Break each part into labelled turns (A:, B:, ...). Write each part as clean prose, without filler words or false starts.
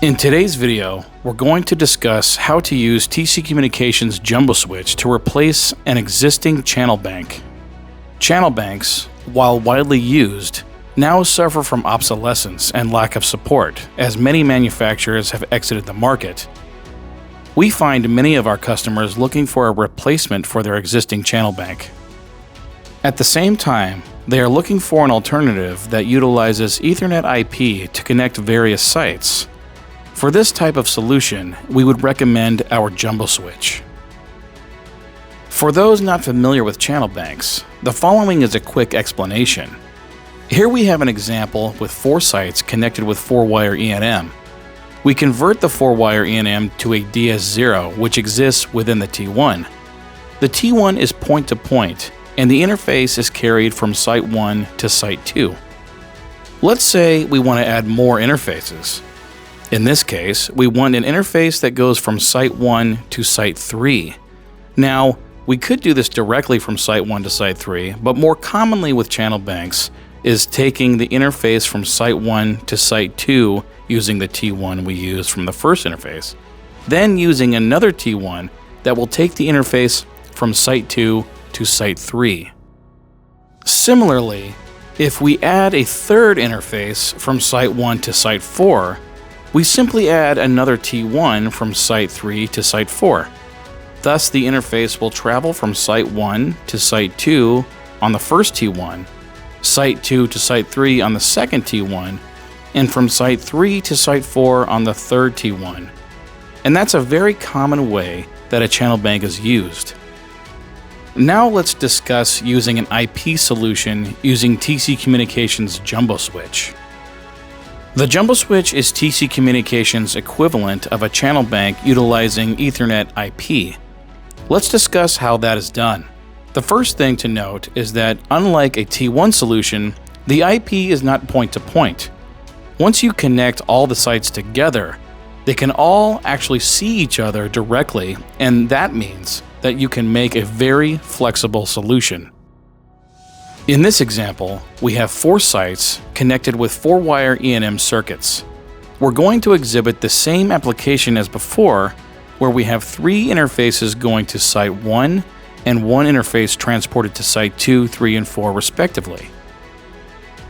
A: In today's video, we're going to discuss how to use TC Communications JumboSwitch to replace an existing channel bank. Channel banks, while widely used, now suffer from obsolescence and lack of support, as many manufacturers have exited the market. We find many of our customers looking for a replacement for their existing channel bank. At the same time, they are looking for an alternative that utilizes Ethernet IP to connect various sites. For this type of solution, we would recommend our JumboSwitch. For those not familiar with channel banks, the following is a quick explanation. Here we have an example with 4 sites connected with 4-wire E&M. We convert the 4-wire E&M to a DS0, which exists within the T1. The T1 is point-to-point, and the interface is carried from Site 1 to Site 2. Let's say we want to add more interfaces. In this case, we want an interface that goes from Site 1 to Site 3. Now, we could do this directly from Site 1 to Site 3, but more commonly with channel banks is taking the interface from Site 1 to Site 2 using the T1 we used from the first interface, then using another T1 that will take the interface from Site 2 to Site 3. Similarly, if we add a third interface from Site 1 to Site 4, we simply add another T1 from Site 3 to Site 4. Thus, the interface will travel from Site 1 to Site 2 on the first T1, Site 2 to Site 3 on the second T1, and from Site 3 to Site 4 on the third T1. And that's a very common way that a channel bank is used. Now let's discuss using an IP solution using TC Communications JumboSwitch. The JumboSwitch is TC Communications' equivalent of a channel bank utilizing Ethernet IP. Let's discuss how that is done. The first thing to note is that unlike a T1 solution, the IP is not point-to-point. Once you connect all the sites together, they can all actually see each other directly, and that means that you can make a very flexible solution. In this example, we have 4 sites connected with 4-wire E&M circuits. We're going to exhibit the same application as before, where we have 3 interfaces going to Site 1 and 1 interface transported to Site 2, 3, and 4 respectively.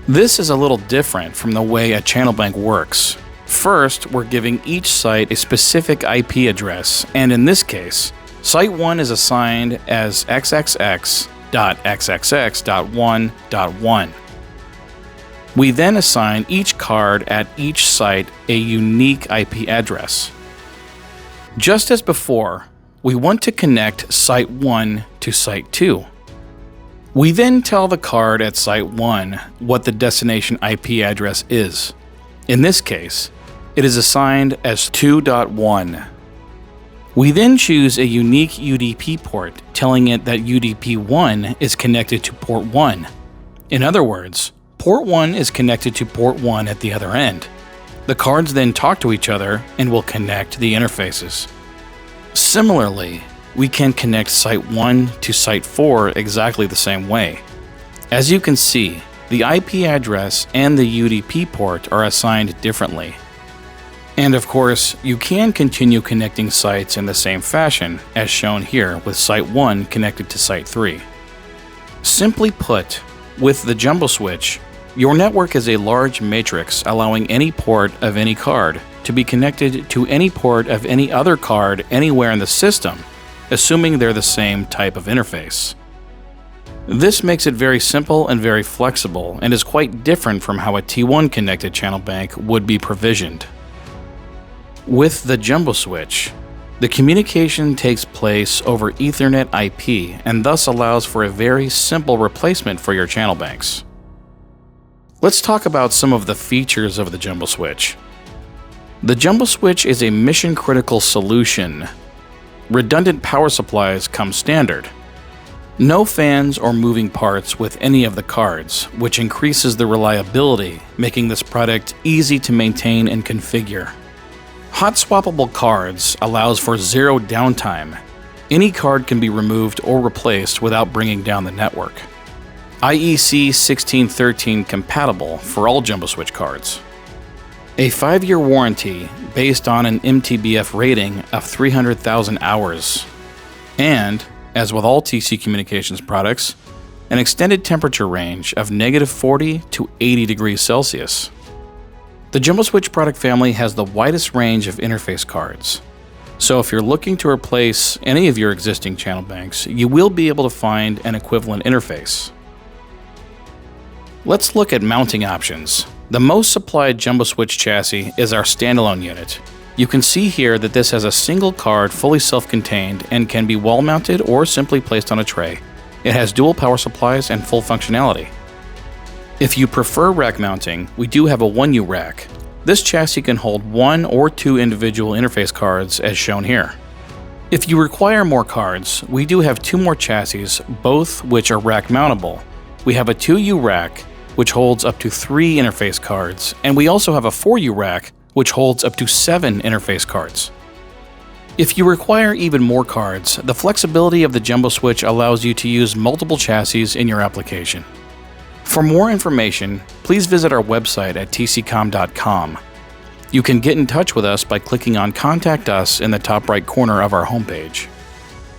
A: This is a little different from the way a channel bank works. First, we're giving each site a specific IP address, and in this case, Site 1 is assigned as xxx.xxx.1.1. We then assign each card at each site a unique IP address. Just as before, we want to connect Site 1 to Site 2. We then tell the card at Site 1 what the destination IP address is. In this case, it is assigned as 2.1. We then choose a unique UDP port, telling it that UDP 1 is connected to port 1. In other words, port 1 is connected to port 1 at the other end. The cards then talk to each other and will connect the interfaces. Similarly, we can connect Site 1 to Site 4 exactly the same way. As you can see, the IP address and the UDP port are assigned differently. And of course, you can continue connecting sites in the same fashion, as shown here with Site 1 connected to Site 3. Simply put, with the JumboSwitch, your network is a large matrix allowing any port of any card to be connected to any port of any other card anywhere in the system, assuming they're the same type of interface. This makes it very simple and very flexible, and is quite different from how a T1 connected channel bank would be provisioned. With the JumboSwitch, the communication takes place over Ethernet IP and thus allows for a very simple replacement for your channel banks. Let's talk about some of the features of the JumboSwitch. The JumboSwitch is a mission-critical solution. Redundant power supplies come standard. No fans or moving parts with any of the cards, which increases the reliability, making this product easy to maintain and configure. Hot swappable cards allows for 0 downtime. Any card can be removed or replaced without bringing down the network. IEC 1613 compatible for all JumboSwitch cards. A 5-year warranty based on an MTBF rating of 300,000 hours. And, as with all TC Communications products, an extended temperature range of -40 to 80 degrees Celsius. The JumboSwitch product family has the widest range of interface cards. So if you're looking to replace any of your existing channel banks, you will be able to find an equivalent interface. Let's look at mounting options. The most supplied JumboSwitch chassis is our standalone unit. You can see here that this has a single card fully self-contained and can be wall-mounted or simply placed on a tray. It has dual power supplies and full functionality. If you prefer rack mounting, we do have a 1U rack. This chassis can hold 1 or 2 individual interface cards as shown here. If you require more cards, we do have 2 more chassis, both which are rack mountable. We have a 2U rack, which holds up to 3 interface cards, and we also have a 4U rack, which holds up to 7 interface cards. If you require even more cards, the flexibility of the JumboSwitch allows you to use multiple chassis in your application. For more information, please visit our website at tccomm.com. You can get in touch with us by clicking on Contact Us in the top right corner of our homepage.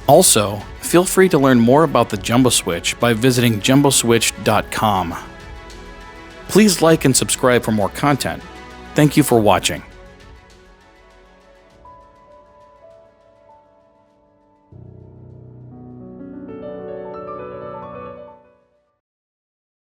A: Also, feel free to learn more about the JumboSwitch by visiting jumboswitch.com. Please like and subscribe for more content. Thank you for watching.